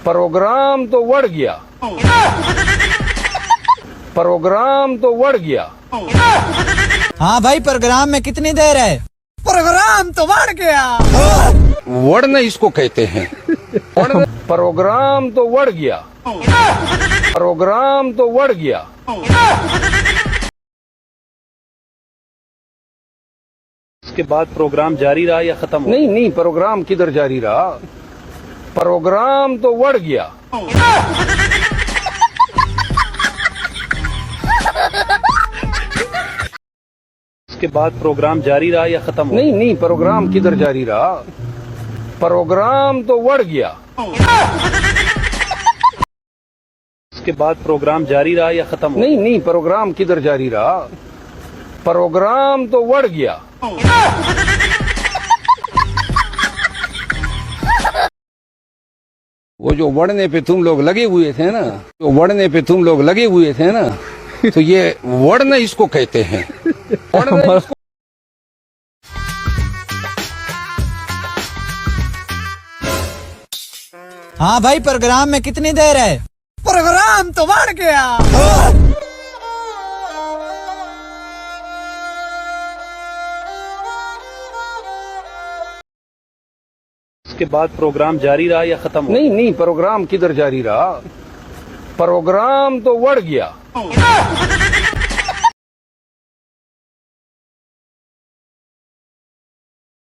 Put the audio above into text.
Programme तो बढ़ गया, प्रोग्राम तो बढ़ गया। हाँ भाई, प्रोग्राम में कितनी देर है? प्रोग्राम तो बढ़ गया। वर्ण इसको कहते हैं। प्रोग्राम तो बढ़ गया, प्रोग्राम तो बढ़ गया। इसके बाद प्रोग्राम जारी रहा या खत्म हो? नहीं, प्रोग्राम किधर जारी रहा, प्रोग्राम तो बढ़ गया। इसके बाद प्रोग्राम जारी रहा या खत्म हो? नहीं, प्रोग्राम किधर जारी रहा, प्रोग्राम तो बढ़ गया। इसके बाद प्रोग्राम जारी रहा या खत्म हो? नहीं, प्रोग्राम किधर जारी रहा, प्रोग्राम तो बढ़ गया। वो जो बढ़ने पे तुम लोग लगे हुए थे ना, जो बढ़ने पे तुम लोग लगे हुए थे ना, तो ये वर्ण इसको कहते हैं। वर्ण इसको हाँ भाई, प्रोग्राम में कितनी देर है? प्रोग्राम तो बढ़ गया। इसके बाद प्रोग्राम जारी रहा या खत्म हो? नहीं, प्रोग्राम किधर जारी रहा, प्रोग्राम तो बढ़ गया।